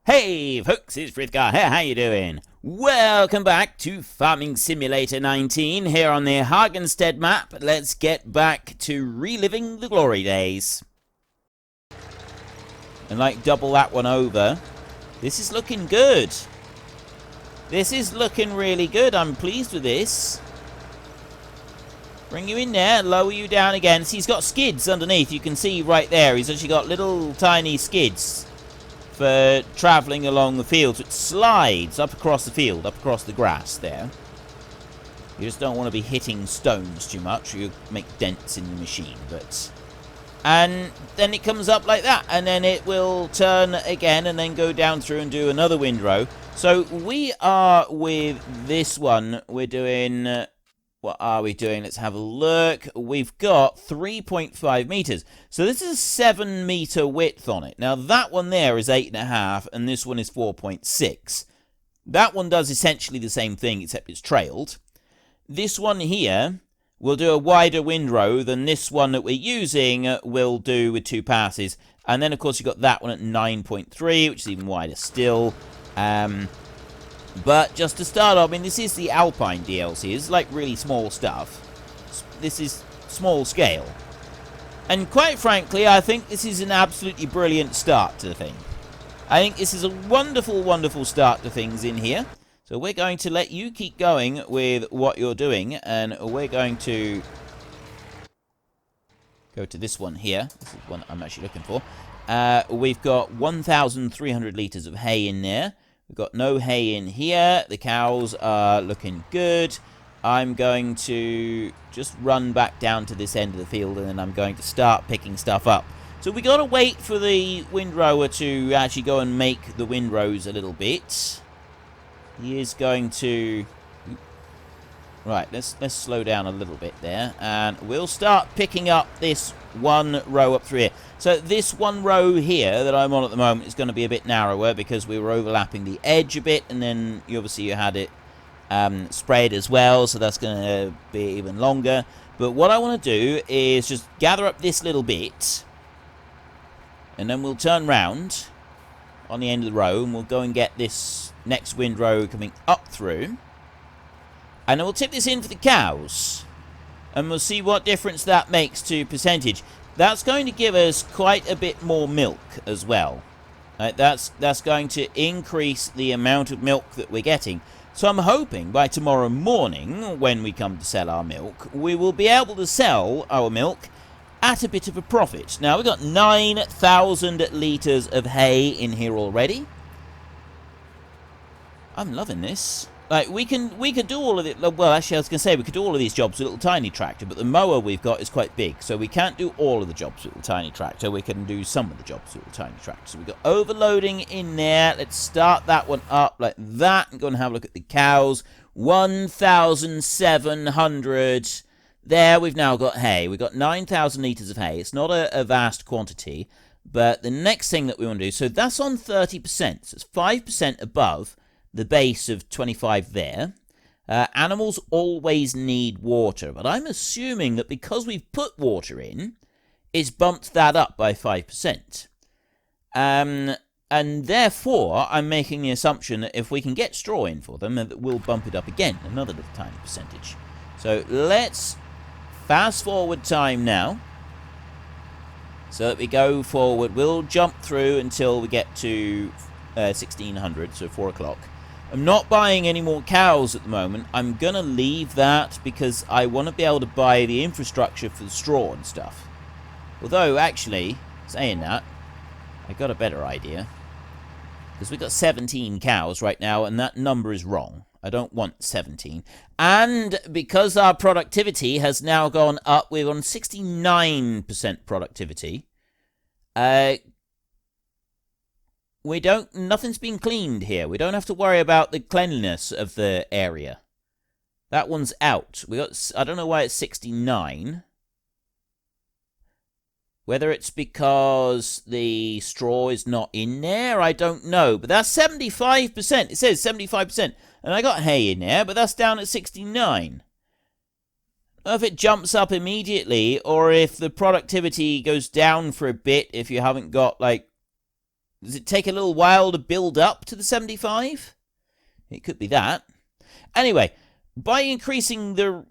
Hey folks, it's Frithgar here, how you doing? Welcome back to Farming Simulator 19 here on the Hagenstedt map. Let's get back to reliving the glory days. And like double that one over. This is looking good. This is looking really good, I'm pleased with this. Bring you in there, lower you down again. See, he's got skids underneath, you can see right there. He's actually got little tiny skids for travelling along the field. So it slides up across the field, up across the grass there. You just don't want to be hitting stones too much, or you'll make dents in the machine. And then it comes up like that, and then it will turn again and then go down through and do another windrow. So we are with this one, we're doing... what are we doing? Let's have a look. We've got 3.5 meters. So this is a 7 meter width on it. Now that one there is 8.5 and this one is 4.6. That one does essentially the same thing except it's trailed. This one here will do a wider windrow than this one that we're using will do with 2 passes. And then of course you've got that one at 9.3, which is even wider still. But just to start off, I mean, this is the Alpine DLC. It's like really small stuff. This is small scale. And quite frankly, I think this is an absolutely brilliant start to the thing. I think this is a wonderful, wonderful start to things in here. So we're going to let you keep going with what you're doing. And we're going to go to this one here. This is one I'm actually looking for. We've got 1,300 litres of hay in there. We've got no hay in here. The cows are looking good. I'm going to just run back down to this end of the field and then I'm going to start picking stuff up. So we got to wait for the windrower to actually go and make the windrows a little bit. He is going to... Right, let's slow down a little bit there. And we'll start picking up this one row up through here. So this one row here that I'm on at the moment is going to be a bit narrower because we were overlapping the edge a bit. And then obviously you had it spread as well. So that's going to be even longer. But what I want to do is just gather up this little bit. And then we'll turn round on the end of the row. And we'll go and get this next windrow coming up through. And then we'll tip this in for the cows. And we'll see what difference that makes to percentage. That's going to give us quite a bit more milk as well. That's going to increase the amount of milk that we're getting. So I'm hoping by tomorrow morning, when we come to sell our milk, we will be able to sell our milk at a bit of a profit. Now, we've got 9,000 litres of hay in here already. I'm loving this. Like, we could do all of it. Well, actually, I was going to say we could do all of these jobs with a little tiny tractor, but the mower we've got is quite big, so we can't do all of the jobs with a tiny tractor. We can do some of the jobs with a tiny tractor. So we've got overloading in there. Let's start that one up like that and go and have a look at the cows. 1,700. There, we've now got hay. We've got 9,000 litres of hay. It's not a vast quantity, but the next thing that we want to do, so that's on 30%, so it's 5% above the base of 25 there. Animals always need water, but I'm assuming that because we've put water in, it's bumped that up by 5%. And therefore, I'm making the assumption that if we can get straw in for them, that we'll bump it up again, another little tiny percentage. So let's fast forward time now, so that we go forward. We'll jump through until we get to 1600, so 4 o'clock. I'm not buying any more cows at the moment. I'm going to leave that because I want to be able to buy the infrastructure for the straw and stuff. Although, actually, saying that, I got a better idea. Because we've got 17 cows right now, and that number is wrong. I don't want 17. And because our productivity has now gone up, we're on 69% productivity. Nothing's been cleaned here. We don't have to worry about the cleanliness of the area. That one's out. I don't know why it's 69. Whether it's because the straw is not in there, I don't know. But that's 75%. It says 75%. And I got hay in there, but that's down at 69. If it jumps up immediately, or if the productivity goes down for a bit if you haven't got, like, Does it take a little while to build up to the 75? It could be that. Anyway, by increasing the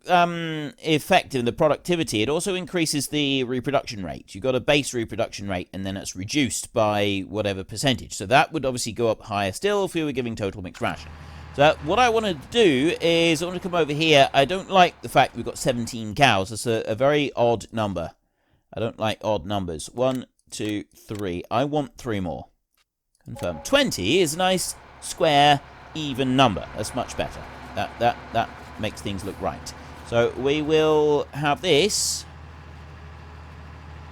effective, the productivity, it also increases the reproduction rate. You've got a base reproduction rate, and then it's reduced by whatever percentage. So that would obviously go up higher still if we were giving total mixed ration. So what I want to do is I want to come over here. I don't like the fact we've got 17 cows. That's a very odd number. I don't like odd numbers. 1, 2, 3. I want 3 more. Confirm. 20 is a nice, square, even number. That's much better. That makes things look right. So we will have this.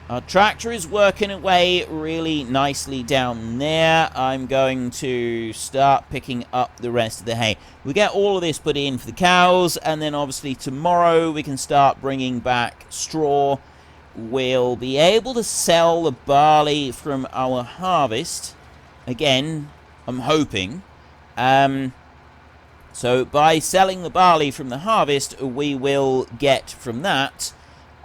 Our tractor is working away really nicely down there. I'm going to start picking up the rest of the hay. We get all of this put in for the cows, and then obviously tomorrow we can start bringing back straw. We'll be able to sell the barley from our harvest. Again, I'm hoping. So by selling the barley from the harvest, we will get from that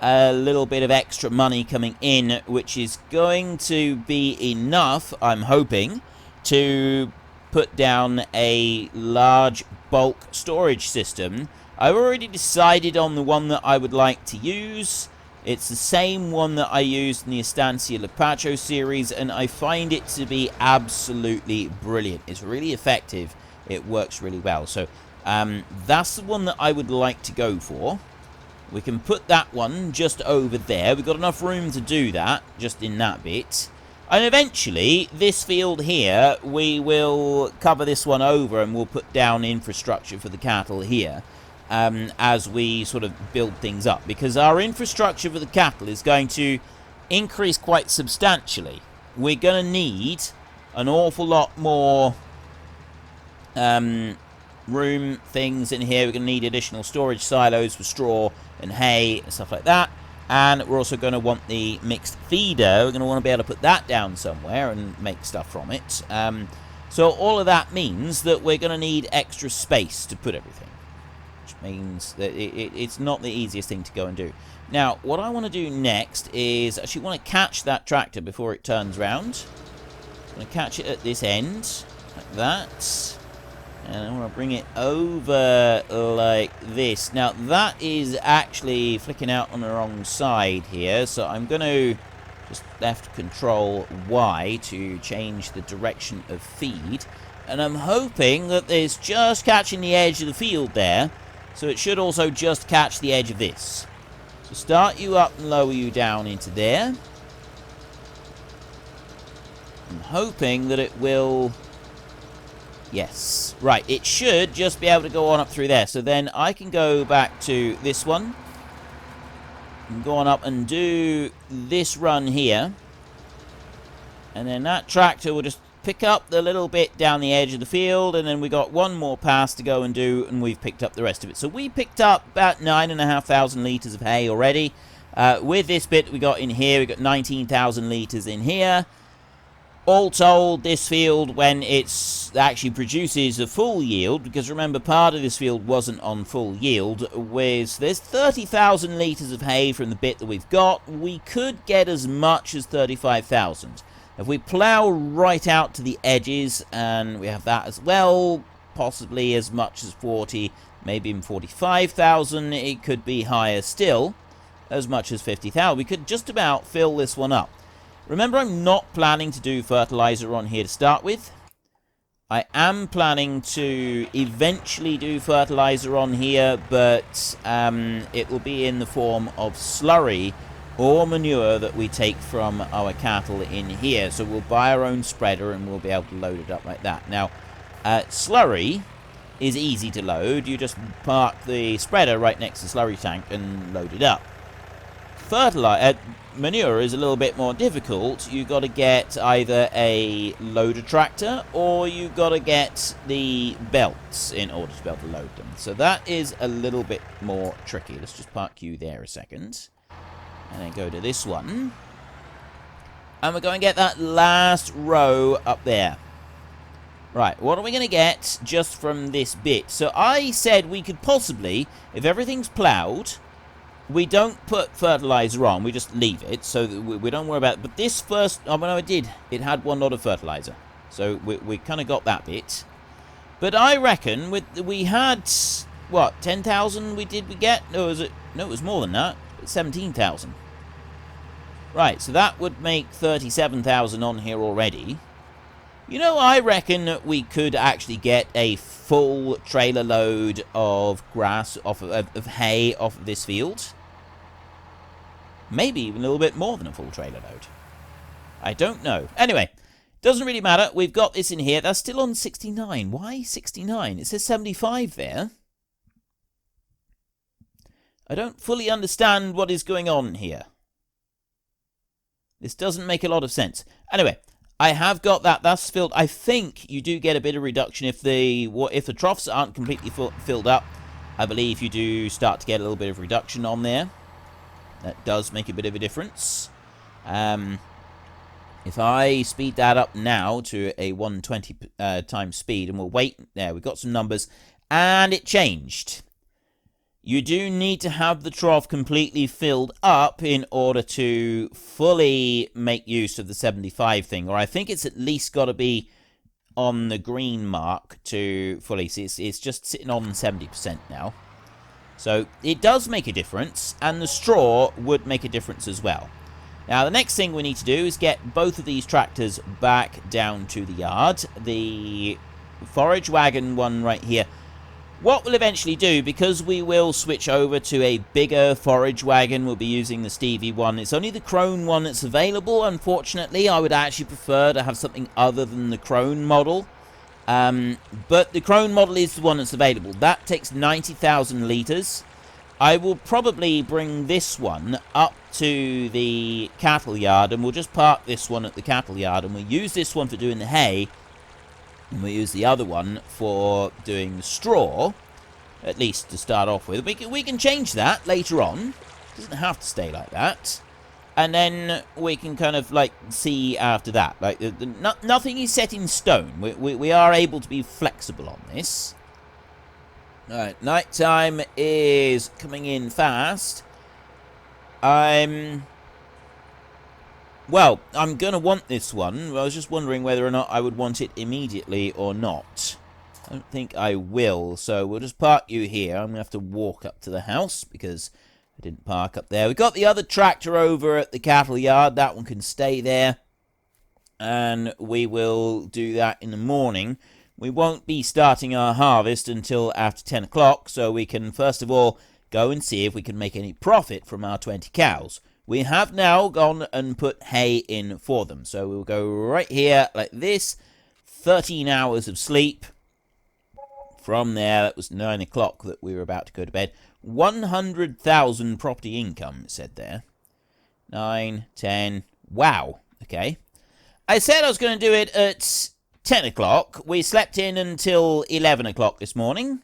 a little bit of extra money coming in, which is going to be enough, I'm hoping, to put down a large bulk storage system. I've already decided on the one that I would like to use. It's the same one that I used in the Estancia Lepacho series, and I find it to be absolutely brilliant. It's really effective. It works really well. So that's the one that I would like to go for. We can put that one just over there. We've got enough room to do that, just in that bit. And eventually, this field here, we will cover this one over and we'll put down infrastructure for the cattle here. As we sort of build things up, because our infrastructure for the cattle is going to increase quite substantially. We're going to need an awful lot more room things in here. We're going to need additional storage silos for straw and hay and stuff like that, and we're also going to want the mixed feeder. We're going to want to be able to put that down somewhere and make stuff from it. So all of that means that we're going to need extra space to put everything, which means that it's not the easiest thing to go and do. Now, what I want to do next is actually want to catch that tractor before it turns round. I'm going to catch it at this end, like that. And I want to bring it over like this. Now, that is actually flicking out on the wrong side here, so I'm going to just left Control Y to change the direction of feed. And I'm hoping that it's just catching the edge of the field there. So it should also just catch the edge of this. So start you up and lower you down into there. I'm hoping that it will... Yes. Right, it should just be able to go on up through there. So then I can go back to this one. And go on up and do this run here. And then that tractor will just pick up the little bit down the edge of the field, and then we got one more pass to go and do, and we've picked up the rest of it. So we picked up about 9,500 litres of hay already. With this bit we got in here, we got 19,000 litres in here. All told, this field, when it's actually produces a full yield, because remember, part of this field wasn't on full yield, there's 30,000 litres of hay from the bit that we've got. We could get as much as 35,000. If we plough right out to the edges, and we have that as well, possibly as much as 40, maybe even 45,000, it could be higher still, as much as 50,000. We could just about fill this one up. Remember, I'm not planning to do fertilizer on here to start with. I am planning to eventually do fertilizer on here, but it will be in the form of slurry or manure that we take from our cattle in here. So we'll buy our own spreader and we'll be able to load it up like that. Now, slurry is easy to load. You just park the spreader right next to the slurry tank and load it up. Manure is a little bit more difficult. You've got to get either a loader tractor or you've got to get the belts in order to be able to load them. So that is a little bit more tricky. Let's just park you there a second. And then go to this one. And we're going to get that last row up there. Right, what are we going to get just from this bit? So I said we could possibly, if everything's ploughed, we don't put fertilizer on. We just leave it, so that we don't worry about it. But this first... Oh, no, it did. It had one lot of fertilizer. So we kind of got that bit. But I reckon we had... What, 10,000 we get? No, it was more than that. 17,000. Right, so that would make 37,000 on here already. You know, I reckon that we could actually get a full trailer load of grass, of hay off of this field. Maybe even a little bit more than a full trailer load. I don't know. Anyway, doesn't really matter. We've got this in here. That's still on 69. Why 69? It says 75 there. I don't fully understand what is going on here. This doesn't make a lot of sense. Anyway, I have got that. That's filled. I think you do get a bit of reduction if the troughs aren't completely filled up. I believe you do start to get a little bit of reduction on there. That does make a bit of a difference. If I speed that up now to a 120 times speed, and we'll wait. There, we've got some numbers, and it changed. You do need to have the trough completely filled up in order to fully make use of the 75 thing. Or I think it's at least got to be on the green mark to fully see. It's just sitting on 70% now. So it does make a difference, and the straw would make a difference as well. Now the next thing we need to do is get both of these tractors back down to the yard. The forage wagon one right here. What we'll eventually do, because we will switch over to a bigger forage wagon, we'll be using the Stevie one. It's only the Krone one that's available, unfortunately. I would actually prefer to have something other than the Krone model. But the Krone model is the one that's available. That takes 90,000 litres. I will probably bring this one up to the cattle yard, and we'll just park this one at the cattle yard, and we'll use this one for doing the hay. And we'll use the other one for doing the straw, at least to start off with. We can change that later on. It doesn't have to stay like that. And then we can kind of, like, see after that. Like, nothing is set in stone. We are able to be flexible on this. Alright, nighttime is coming in fast. Well, I'm going to want this one. I was just wondering whether or not I would want it immediately or not. I don't think I will, so we'll just park you here. I'm going to have to walk up to the house because I didn't park up there. We've got the other tractor over at the cattle yard. That one can stay there. And we will do that in the morning. We won't be starting our harvest until after 10 o'clock, so we can first of all go and see if we can make any profit from our 20 cows. We have now gone and put hay in for them. So we'll go right here like this. 13 hours of sleep. From there, that was 9 o'clock that we were about to go to bed. 100,000 property income, it said there. 9, 10. Wow. Okay. I said I was going to do it at 10 o'clock. We slept in until 11 o'clock this morning.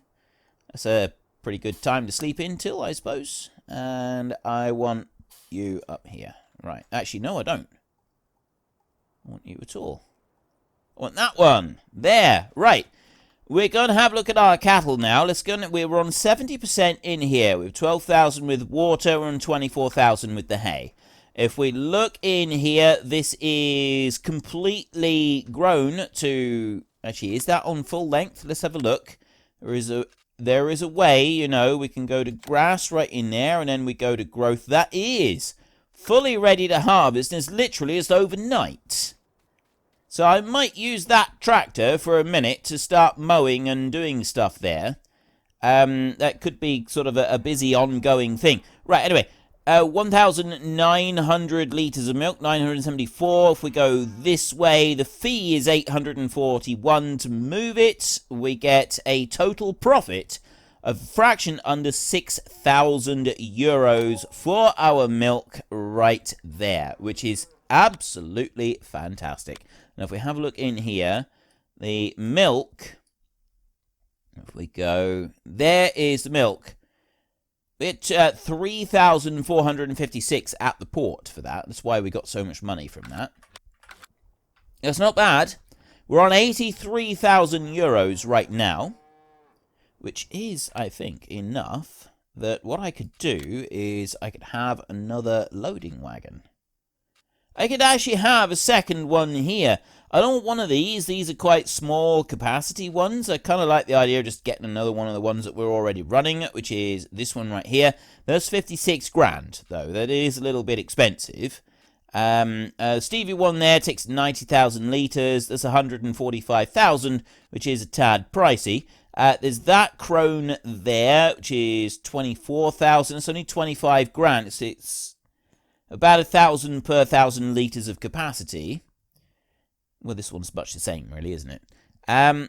That's a pretty good time to sleep in till, I suppose. And I want you up here. Right. Actually, no, I don't. I want you at all. I want that one. There. Right. We're going to have a look at our cattle now. We're on 70% in here. We have 12,000 with water and 24,000 with the hay. If we look in here, this is completely grown to... Actually, is that on full length? Let's have a look. There is a way, you know, we can go to grass right in there, and then we go to growth. That is fully ready to harvest, and it's literally just overnight. So I might use that tractor for a minute to start mowing and doing stuff there. That could be sort of a busy ongoing thing. Right, anyway, 1,900 litres of milk, 974. If we go this way, the fee is 841 to move it. We get a total profit of a fraction under 6,000 euros for our milk right there, which is absolutely fantastic. Now, if we have a look in here, the milk, if we go, there is the milk. It's 3,456 at the port for that. That's why we got so much money from that. That's not bad. We're on 83,000 euros right now, which is, I think, enough that what I could do is I could have another loading wagon. I could actually have a second one here. I don't want one of these. These are quite small capacity ones. I kind of like the idea of just getting another one of the ones that we're already running, which is this one right here. That's 56 grand, though. That is a little bit expensive. Stevie one there takes 90,000 litres. That's 145,000, which is a tad pricey. There's that Krone there, which is 24,000. It's only 25 grand. It's about 1,000 per 1,000 litres of capacity. Well, this one's much the same, really, isn't it? I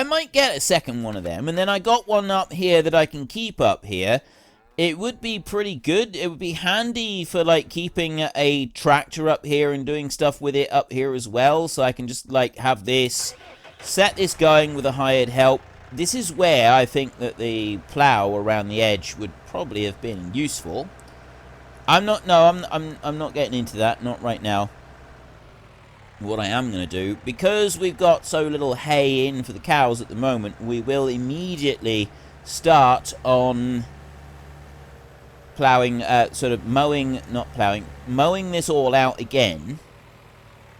might get a second one of them, and then I got one up here that I can keep up here. It would be pretty good. It would be handy for, like, keeping a tractor up here and doing stuff with it up here as well, so I can just, like, have this, set this going with a hired help. This is where I think that the plow around the edge would probably have been useful. I'm not getting into that, not right now. What I am going to do, because we've got so little hay in for the cows at the moment, we will immediately start on ploughing, mowing this all out again,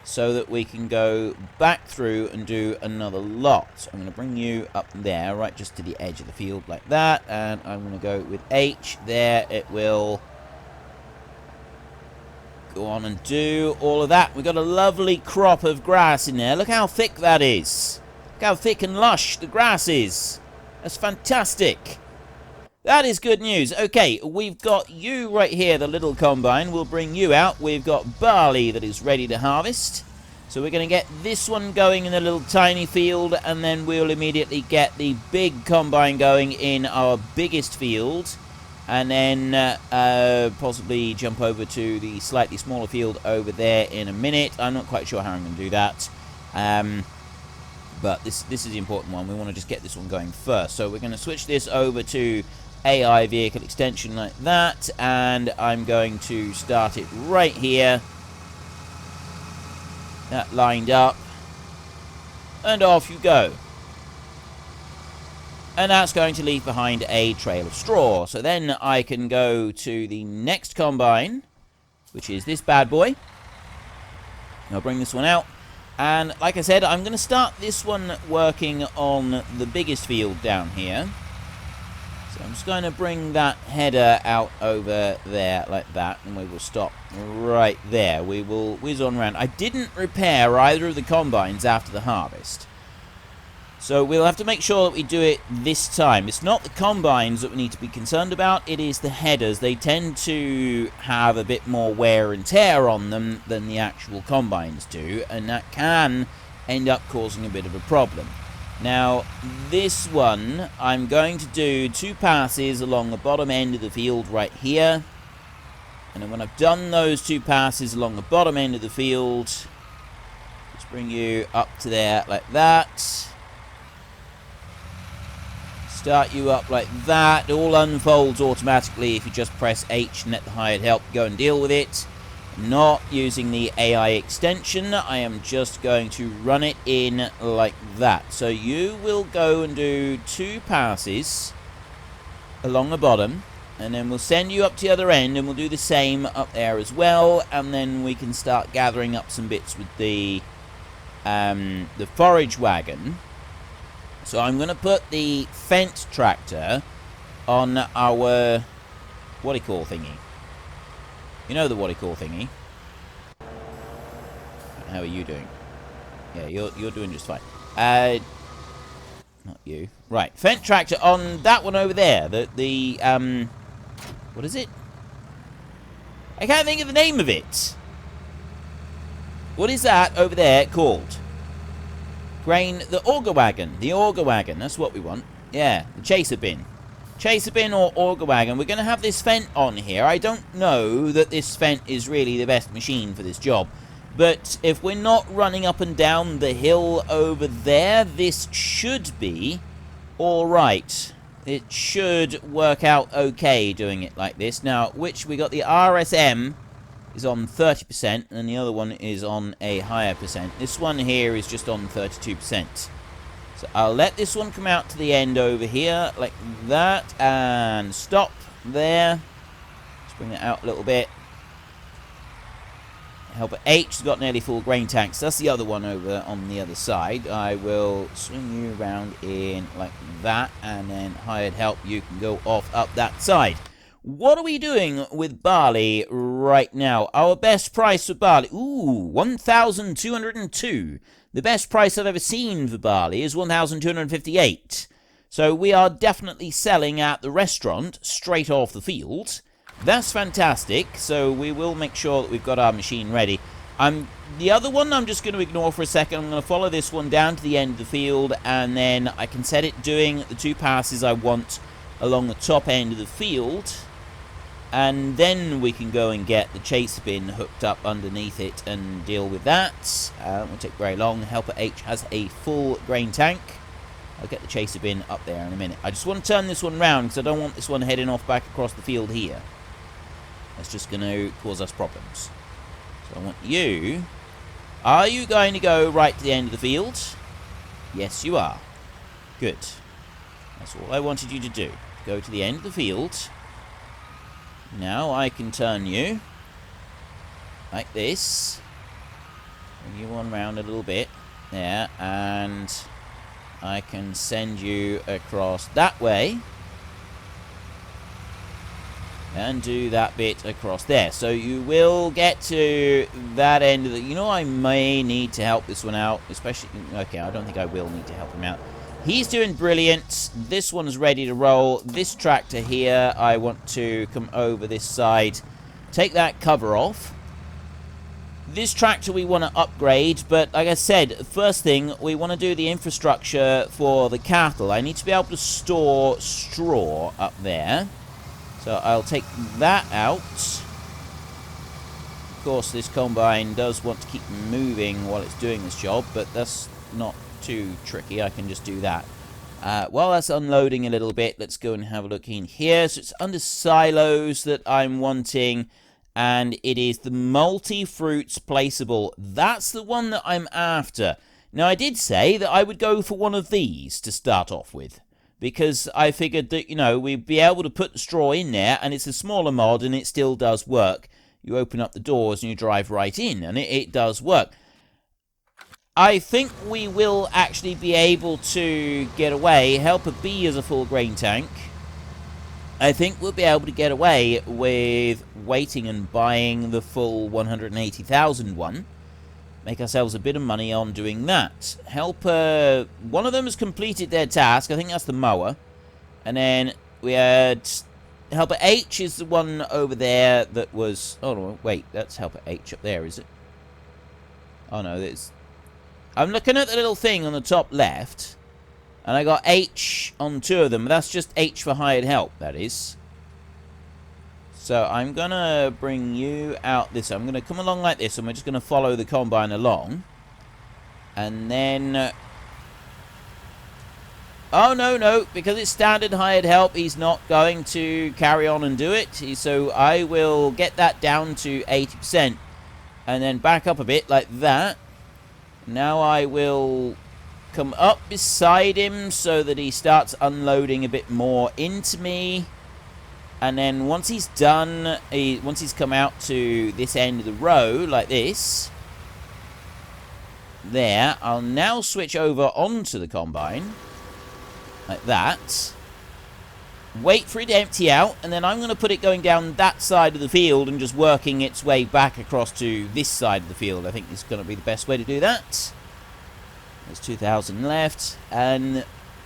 so that we can go back through and do another lot. So I'm going to bring you up there, right just to the edge of the field like that, and I'm going to go with H there. It will go on and do all of that. We've got a lovely crop of grass in there. Look how thick that is. Look how thick and lush the grass is. That's fantastic. That is good news. Okay, we've got you right here, the little combine. We'll bring you out. We've got barley that is ready to harvest. So we're going to get this one going in a little tiny field, and then we'll immediately get the big combine going in our biggest field. And then possibly jump over to the slightly smaller field over there in a minute. I'm not quite sure how I'm going to do that. But this is the important one. We want to just get this one going first. So we're going to switch this over to AI vehicle extension like that. And I'm going to start it right here. That lined up. And off you go. And that's going to leave behind a trail of straw. So then I can go to the next combine, which is this bad boy. I'll bring this one out. And like I said, I'm going to start this one working on the biggest field down here. So I'm just going to bring that header out over there like that. And we will stop right there. We will whiz on around. I didn't repair either of the combines after the harvest. So we'll have to make sure that we do it this time. It's not the combines that we need to be concerned about, it is the headers. They tend to have a bit more wear and tear on them than the actual combines do, and that can end up causing a bit of a problem. Now, this one, I'm going to do 2 passes along the bottom end of the field right here. And then when I've done those 2 passes along the bottom end of the field, just bring you up to there like that. Start you up like that. It all unfolds automatically if you just press H and let the hired help go and deal with it. I'm not using the AI extension. I am just going to run it in like that. So you will go and do 2 passes along the bottom, and then we'll send you up to the other end, and we'll do the same up there as well, and then we can start gathering up some bits with the forage wagon. So I'm going to put the Fendt tractor on our what-do-you-call thingy. You know the what-do-you-call thingy. How are you doing? Yeah, you're doing just fine. Not you. Right, Fendt tractor on that one over there. The what is it? I can't think of the name of it. What is that over there called? Grain, the auger wagon. The auger wagon, that's what we want. Yeah, the chaser bin. Chaser bin or auger wagon. We're going to have this Fendt on here. I don't know that this Fendt is really the best machine for this job. But if we're not running up and down the hill over there, this should be alright. It should work out okay doing it like this. Now, which we got the RSM is on 30%, and the other one is on a higher percent. This one here is just on 32%. So So I'll let this one come out to the end over here, like that, and stop there. Let's bring it out a little bit. Helper H has got nearly full grain tanks. That's the other one over on the other side. I will swing you around in like that, and then hired help, you can go off up that side. What are we doing with barley right now? Our best price for barley, ooh, 1,202. The best price I've ever seen for barley is 1,258. So we are definitely selling at the restaurant straight off the field. That's fantastic, so we will make sure that we've got our machine ready. The other one I'm just going to ignore for a second. I'm going to follow this one down to the end of the field, and then I can set it doing the 2 passes I want along the top end of the field. And then we can go and get the chase bin hooked up underneath it and deal with that. It won't take very long. Helper H has a full grain tank. I'll get the chaser bin up there in a minute. I just want to turn this one round because I don't want this one heading off back across the field here. That's just going to cause us problems. So I want you... Are you going to go right to the end of the field? Yes, you are. Good. That's all I wanted you to do. Go to the end of the field. Now I can turn you like this. Bring you on round a little bit. There. And I can send you across that way. And do that bit across there. So you will get to that end of the... You know, I may need to help this one out. Especially... Okay, I don't think I will need to help him out. He's doing brilliant. This one's ready to roll. This tractor here, I want to come over this side. Take that cover off. This tractor we want to upgrade. But like I said, first thing, we want to do the infrastructure for the cattle. I need to be able to store straw up there. So I'll take that out. Of course, this combine does want to keep moving while it's doing this job, but that's not too tricky. I can just do that. While that's unloading a little bit, let's go and have a look in here. So it's under silos that I'm wanting, and it is the multi-fruits placeable. That's the one that I'm after. Now, I did say that I would go for one of these to start off with, because I figured that, you know, we'd be able to put the straw in there, and it's a smaller mod, and it still does work. You open up the doors, and you drive right in, and it does work. I think we will actually be able to get away. Helper B is a full grain tank. I think we'll be able to get away with waiting and buying the full 180,000 one. Make ourselves a bit of money on doing that. Helper... One of them has completed their task. I think that's the mower. And then we had... Helper H is the one over there that was... Oh, no, wait. That's Helper H up there, is it? Oh, no, it's... I'm looking at the little thing on the top left. And I got H on 2 of them. That's just H for hired help, that is. So I'm going to bring you out this. I'm going to come along like this, and we're just going to follow the combine along. And then... Oh, no, because it's standard hired help, he's not going to carry on and do it. So I will get that down to 80%. And then back up a bit like that. Now I will come up beside him so that he starts unloading a bit more into me. And then once he's done, once he's come out to this end of the row, like this, there, I'll now switch over onto the combine, like that. Wait for it to empty out, and then I'm going to put it going down that side of the field and just working its way back across to this side of the field. I think this is going to be the best way to do that. There's 2,000 left, and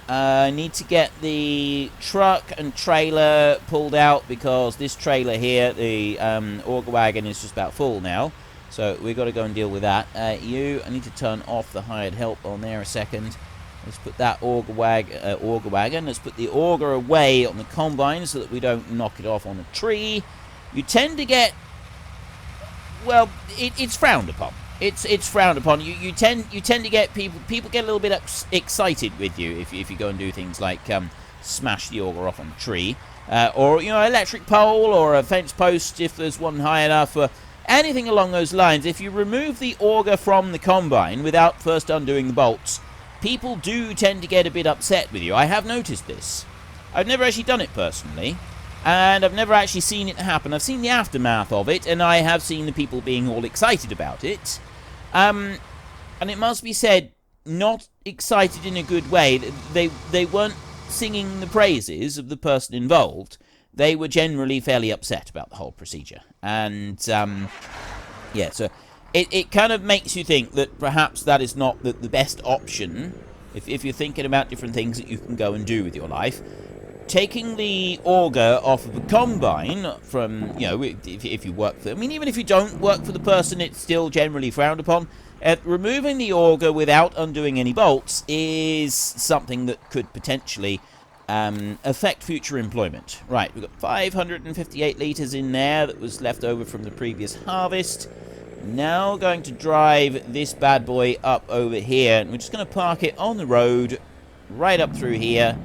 I need to get the truck and trailer pulled out because this trailer here, the auger wagon, is just about full now. So we've got to go and deal with that. I need to turn off the hired help on there a second. Let's put that auger wagon. Let's put the auger away on the combine so that we don't knock it off on a tree. You tend to get, well, it's frowned upon. It's frowned upon. You tend to get people get a little bit excited with you if you go and do things like smash the auger off on a tree, or electric pole or a fence post if there's one high enough, or anything along those lines. If you remove the auger from the combine without first undoing the bolts, people do tend to get a bit upset with you. I have noticed this. I've never actually done it personally, and I've never actually seen it happen. I've seen the aftermath of it, and I have seen the people being all excited about it. And it must be said, not excited in a good way. They weren't singing the praises of the person involved. They were generally fairly upset about the whole procedure. And, yeah, so it kind of makes you think that perhaps that is not the best option if you're thinking about different things that you can go and do with your life. Taking the auger off of a combine from, you know, if you work for... I mean, even if you don't work for the person, it's still generally frowned upon. Removing the auger without undoing any bolts is something that could potentially affect future employment. Right, we've got 558 litres in there that was left over from the previous harvest. Now going to drive this bad boy up over here, and we're just going to park it on the road right up through here.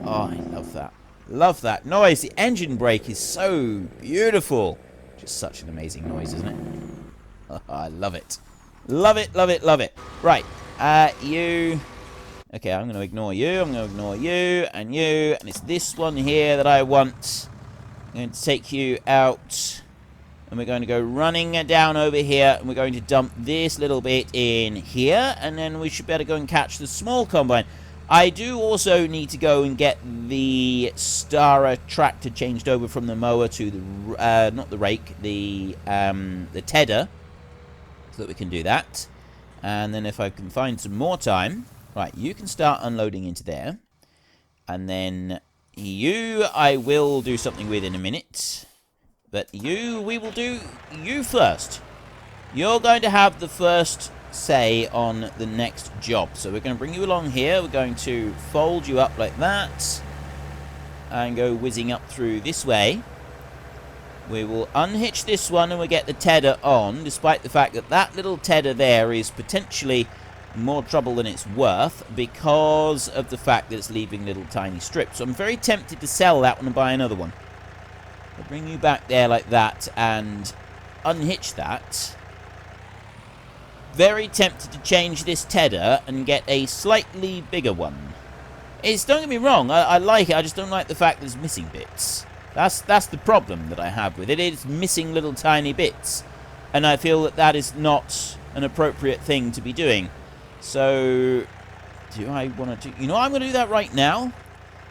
Oh, I love that. Love that noise. The engine brake is so beautiful. Just such an amazing noise, isn't it? Oh, I love it. Love it, love it, love it. Right, you... Okay, I'm going to ignore you, I'm going to ignore you, and it's this one here that I want. I'm going to take you out, and we're going to go running down over here, and we're going to dump this little bit in here, and then we should better go and catch the small combine. I do also need to go and get the Stara tractor changed over from the mower to the, not the rake, the tedder, so that we can do that. And then if I can find some more time, right, you can start unloading into there. And then you, I will do something with in a minute. But you, we will do you first. You're going to have the first say on the next job. So we're going to bring you along here. We're going to fold you up like that. And go whizzing up through this way. We will unhitch this one and we'll get the tedder on, despite the fact that that little tedder there is potentially more trouble than it's worth because of the fact that it's leaving little tiny strips. So I'm very tempted to sell that one and buy another one. I'll bring you back there like that and unhitch that. Very tempted to change this tedder and get a slightly bigger one. Don't get me wrong, I like it, I just don't like the fact that it's missing bits. That's the problem that I have with it. It's missing little tiny bits. And I feel that that is not an appropriate thing to be doing. So, do I want to do... You know, I'm going to do that right now.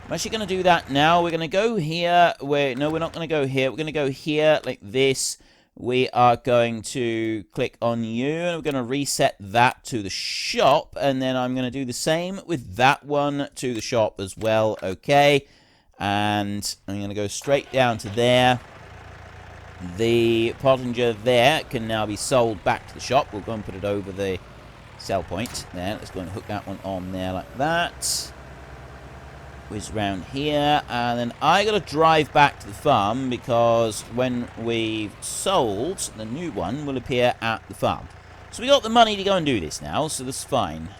I'm actually going to do that now. We're going to go here. No, we're not going to go here. We're going to go here like this. We are going to click on you. And we're going to reset that to the shop. And then I'm going to do the same with that one to the shop as well. Okay. And I'm going to go straight down to there. The Pottinger there can now be sold back to the shop. We'll go and put it over the sell point there. Let's go and hook that one on there like that. Whiz round here. And then I got to drive back to the farm because when we've sold, the new one will appear at the farm. So we got the money to go and do this now, so that's fine.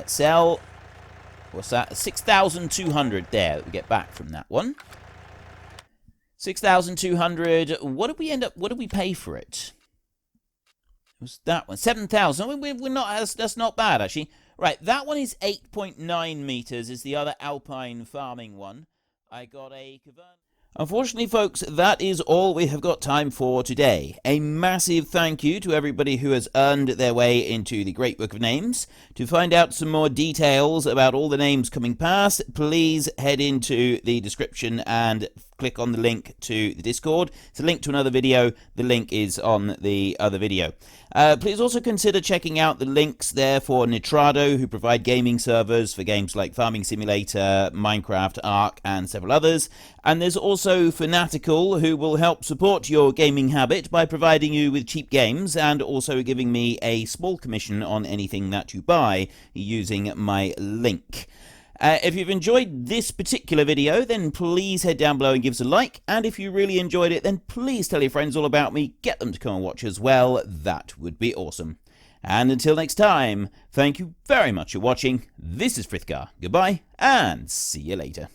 Sell... What's that? 6,200 there that we get back from that one. 6,200. What did we end up... What did we pay for it? It was that one. 7,000. We're not... That's not bad, actually. Right, that one is 8.9 meters. Is the other alpine farming one. I got a... Unfortunately, folks, that is all we have got time for today. A massive thank you to everybody who has earned their way into the Great Book of Names. To find out some more details about all the names coming past, please head into the description and click on the link to the Discord. It's a link to another video. The link is on the other video. Please also consider checking out the links there for Nitrado, who provide gaming servers for games like Farming Simulator, Minecraft, Ark, and several others. And there's also Fanatical, who will help support your gaming habit by providing you with cheap games and also giving me a small commission on anything that you buy using my link. If you've enjoyed this particular video, then please head down below and give us a like. And if you really enjoyed it, then please tell your friends all about me. Get them to come and watch as well. That would be awesome. And until next time, thank you very much for watching. This is Frithgar. Goodbye, and see you later.